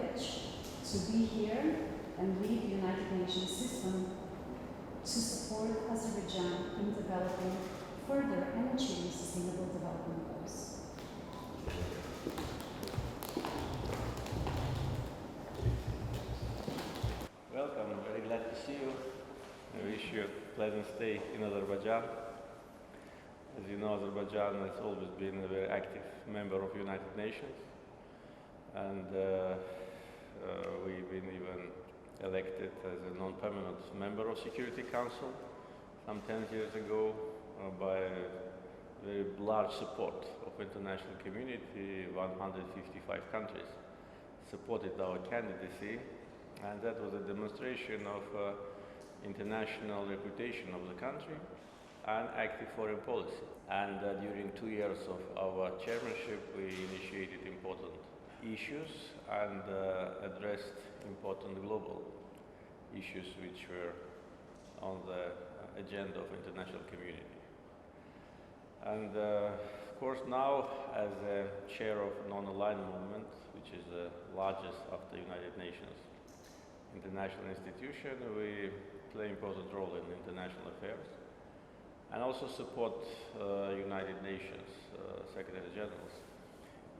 privilege to be here and lead the United Nations system to support Azerbaijan in developing further and achieving sustainable development goals. Welcome, I'm very glad to see you. I wish you a pleasant stay in Azerbaijan. As you know, Azerbaijan has always been a very active member of the United Nations, and we've been even elected as a non-permanent member of Security Council some 10 years ago by very large support of international community. 155 countries supported our candidacy, and that was a demonstration of international reputation of the country and active foreign policy. And during 2 years of our chairmanship, we initiated important issues and addressed important global issues which were on the agenda of international community. And of course now, as a chair of non-aligned movement, which is the largest after United Nations international institution, we play important role in international affairs and also support United Nations Secretary General's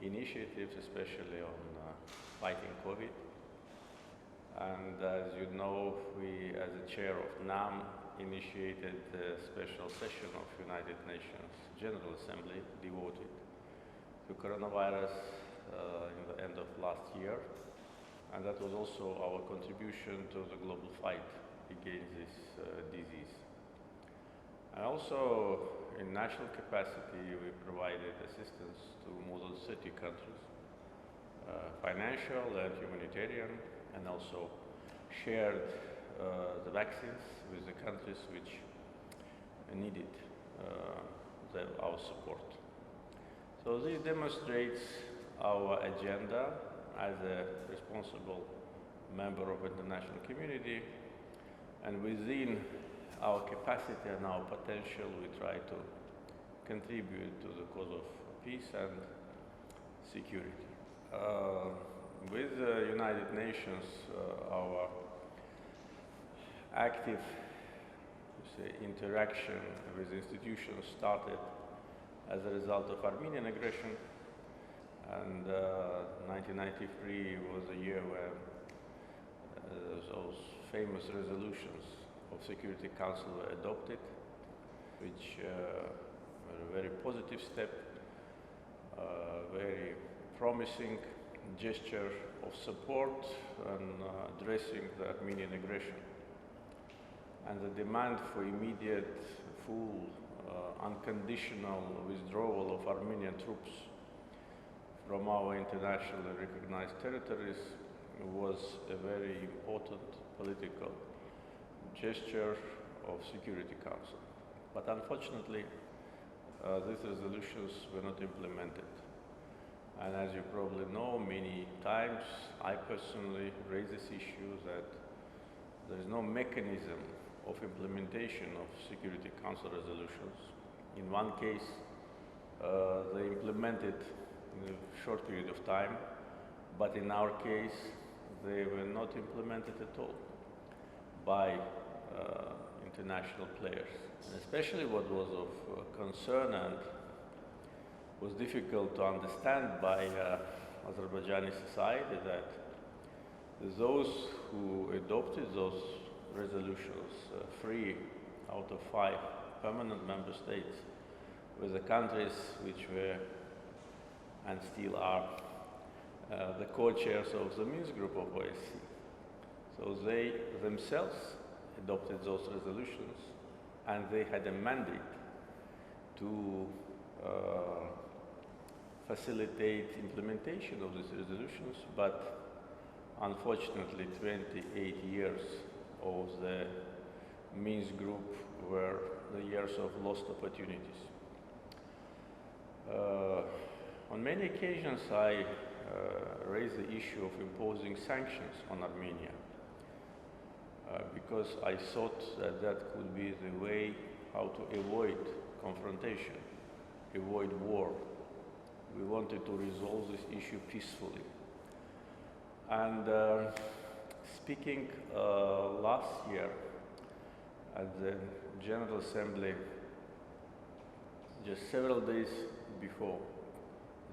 initiatives, especially on fighting COVID. And as you know, we, as the chair of NAM, initiated a special session of United Nations General Assembly devoted to coronavirus in the end of last year. And that was also our contribution to the global fight against this disease. And also, in national capacity, we provided assistance to more than 30 countries, financial and humanitarian, and also shared the vaccines with the countries which needed our support. So this demonstrates our agenda as a responsible member of international community, and within our capacity and our potential, we try to contribute to the cause of peace and security. With the United Nations, our active interaction with institutions started as a result of Armenian aggression, and 1993 was a year where those famous resolutions of Security Council were adopted, which were a very positive step, very promising gesture of support and addressing the Armenian aggression. And the demand for immediate, full, unconditional withdrawal of Armenian troops from our internationally recognized territories was a very important political gesture of Security Council. But unfortunately, these resolutions were not implemented. And as you probably know, many times I personally raise this issue that there is no mechanism of implementation of Security Council resolutions. In one case, they implemented in a short period of time, but in our case, they were not implemented at all by international players. And especially what was of concern and was difficult to understand by Azerbaijani society, that those who adopted those resolutions, 3 out of 5 permanent member states, were the countries which were and still are the co-chairs of the Minsk group of OSCE. So they themselves adopted those resolutions, and they had a mandate to facilitate implementation of these resolutions, but unfortunately 28 years of the Minsk group were the years of lost opportunities. On many occasions I raised the issue of imposing sanctions on Armenia because I thought that that could be the way how to avoid confrontation, avoid war. We wanted to resolve this issue peacefully. And speaking last year at the General Assembly, just several days before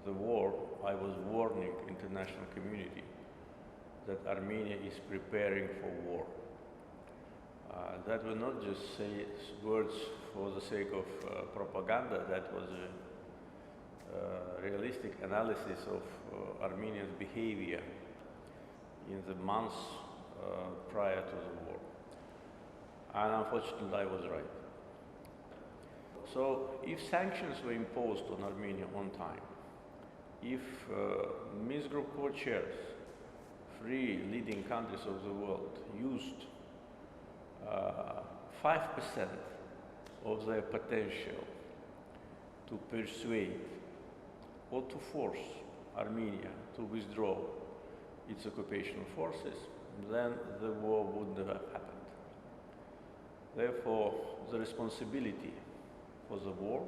the war, I was warning international community that Armenia is preparing for war. That will not just say words for the sake of propaganda. That was a realistic analysis of Armenia's behavior in the months prior to the war. And unfortunately, I was right. So if sanctions were imposed on Armenia on time, if Minsk Group co-chairs, three leading countries of the world, used 5% of their potential to persuade or to force Armenia to withdraw its occupation forces, then the war wouldn't have happened. Therefore, the responsibility for the war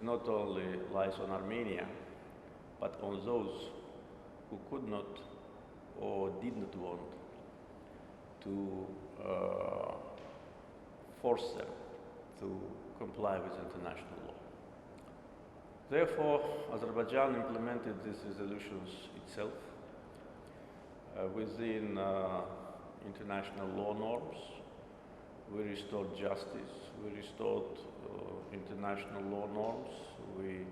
not only lies on Armenia, but on those who could not or did not want to force them to comply with international law. Therefore, Azerbaijan implemented these resolutions itself within international law norms. We restored justice, we restored international law norms, we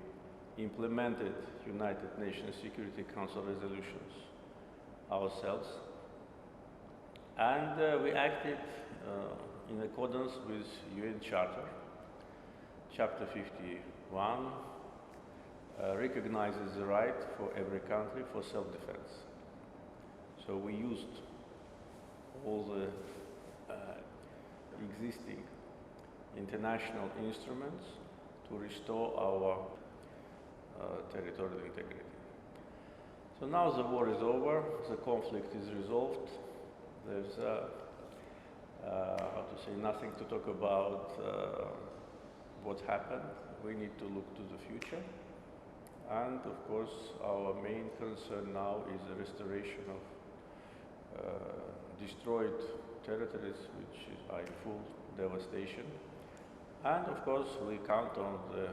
implemented United Nations Security Council resolutions ourselves, and we acted in accordance with UN Charter. Chapter 51 recognizes the right for every country for self-defense. So we used all the existing international instruments to restore our territorial integrity. So now the war is over, the conflict is resolved. There's how to say, nothing to talk about what happened. We need to look to the future. And of course, our main concern now is the restoration of destroyed territories which are in full devastation. And of course, we count on the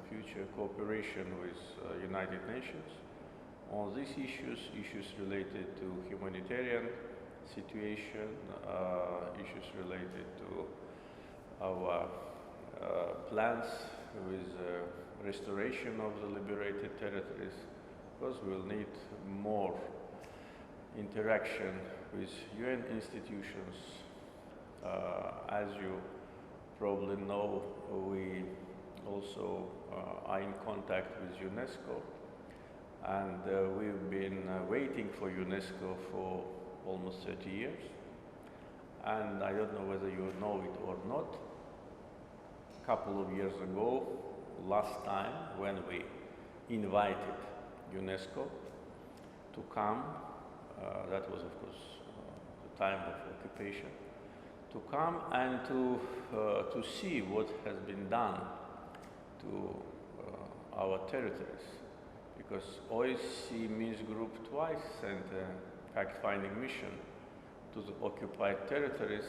future cooperation with United Nations on these issues related to humanitarian situation, issues related to our plans with restoration of the liberated territories, because we'll need more interaction with UN institutions. As you probably know, we also are in contact with UNESCO, and we've been waiting for UNESCO for almost 30 years. And I don't know whether you know it or not. A couple of years ago, last time, when we invited UNESCO to come, that was of course the time of occupation, to come and to see what has been done to our territories. Because OSCE Minsk Group twice sent a fact-finding mission to the occupied territories,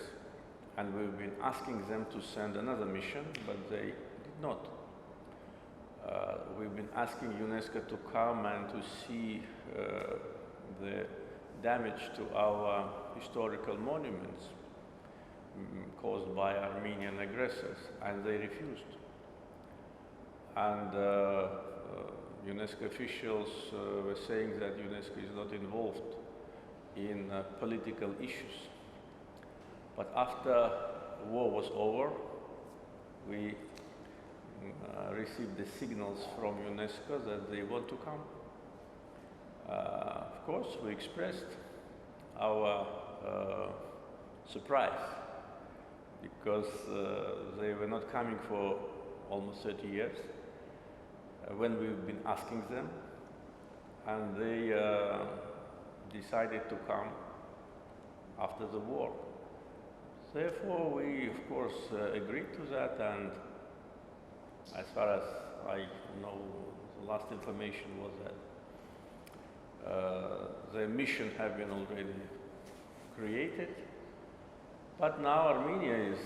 and we've been asking them to send another mission, but they did not. We've been asking UNESCO to come and to see the damage to our historical monuments caused by Armenian aggressors, and they refused. And UNESCO officials were saying that UNESCO is not involved in political issues. But after war was over, we received the signals from UNESCO that they want to come. Of course, we expressed our surprise, because they were not coming for almost 30 years when we've been asking them, and they decided to come after the war. Therefore, we of course agreed to that, and as far as I know, the last information was that the mission have been already created. But now Armenia is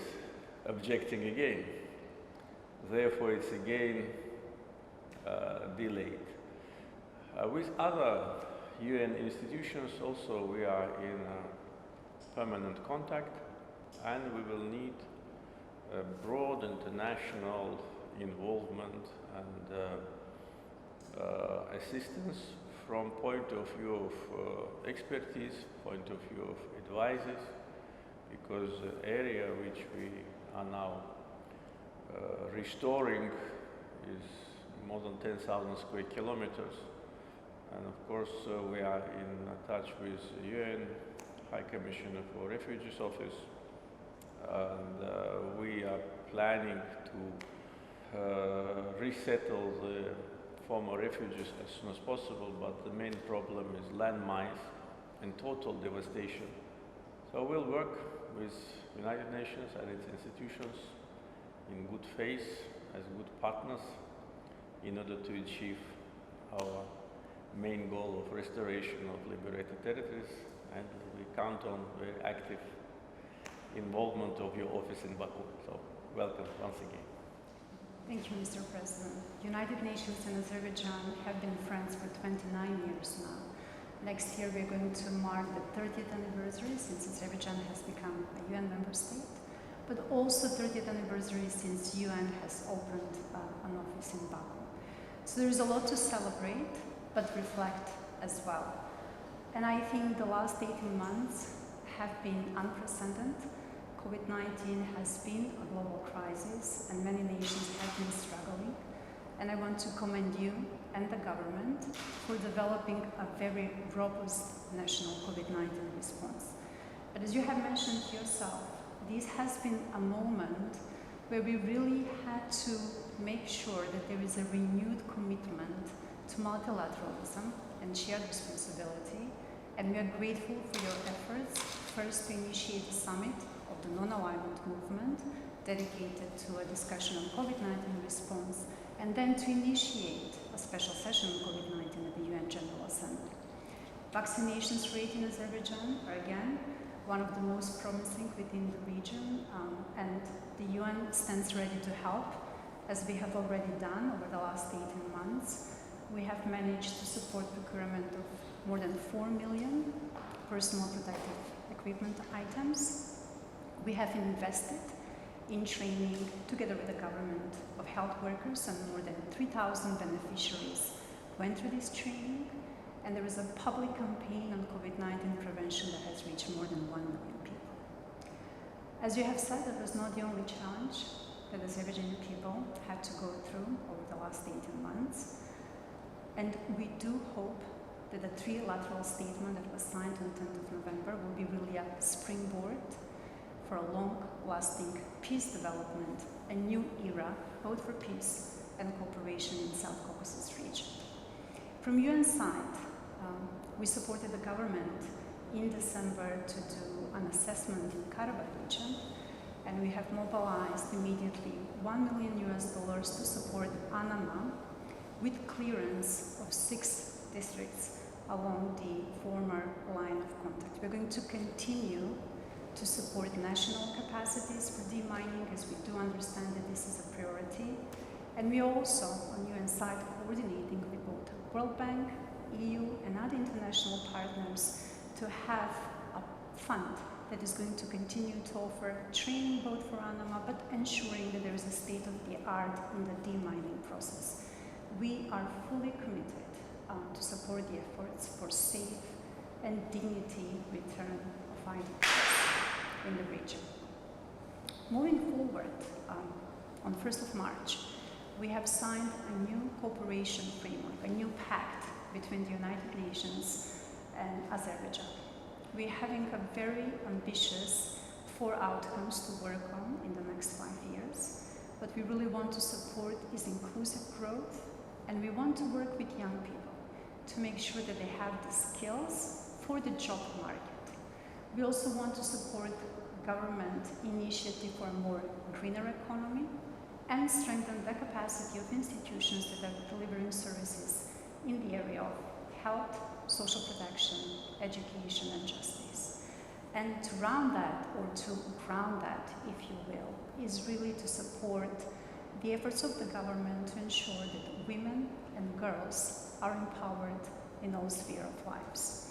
objecting again. Therefore, it's again delayed. With other UN institutions also we are in permanent contact, and we will need broad international involvement and assistance from point of view of expertise, point of view of advices, because the area which we are now restoring is more than 10,000 square kilometers. And of course, we are in touch with the UN High Commissioner for Refugees Office, and we are planning to resettle the former refugees as soon as possible, but the main problem is landmines and total devastation. So we'll work with United Nations and its institutions in good faith, as good partners, in order to achieve our main goal of restoration of liberated territories, and we count on very active involvement of your office in Baku. So welcome once again. Thank you, Mr. President. United Nations and Azerbaijan have been friends for 29 years now. Next year we're going to mark the 30th anniversary since Azerbaijan has become a UN member state, but also 30th anniversary since UN has opened an office in Baku. So there's a lot to celebrate, but reflect as well. And I think the last 18 months have been unprecedented. COVID-19 has been a global crisis and many nations have been struggling. And I want to commend you and the government for developing a very robust national COVID-19 response. But as you have mentioned yourself, this has been a moment where we really had to make sure that there is a renewed commitment to multilateralism and shared responsibility. And we are grateful for your efforts, first to initiate a summit of the non-alignment movement dedicated to a discussion on COVID-19 response, and then to initiate a special session on COVID-19 at the UN General Assembly. Vaccinations rate in Azerbaijan are again one of the most promising within the region, and the UN stands ready to help, as we have already done over the last 18 months. We have managed to support procurement of more than 4 million personal protective equipment items. We have invested in training, together with the government, of health workers, and more than 3,000 beneficiaries went through this training. And there is a public campaign on COVID-19 prevention that has reached more than 1 million people. As you have said, that was not the only challenge that the Azerbaijani people had to go through over the last 18 months. And we do hope that the trilateral statement that was signed on 10th of November will be really a springboard for a long-lasting peace development, a new era, both for peace and cooperation in the South Caucasus region. From UN side, we supported the government in December to do an assessment in Karabakh region, and we have mobilized immediately $1 million to support Anama with clearance of 6 districts along the former line of contact. We're going to continue to support national capacities for demining, as we do understand that this is a priority. And we also, on UN side, coordinating with both World Bank, EU, and other international partners to have a fund that is going to continue to offer training both for Anama, but ensuring that there is a state-of-the-art in the demining process. We are fully committed to support the efforts for safe and dignity return of IDPs in the region. Moving forward, on 1st of March, we have signed a new cooperation framework, a new pact between the United Nations and Azerbaijan. We're having a very ambitious 4 outcomes to work on in the next 5 years. What we really want to support is inclusive growth, and we want to work with young people to make sure that they have the skills for the job market. We also want to support government initiative for a more greener economy and strengthen the capacity of institutions that are delivering services in the area of health, social protection, education, and justice. And to round that, or to ground that, if you will, is really to support the efforts of the government to ensure that women and girls are empowered in all spheres of lives.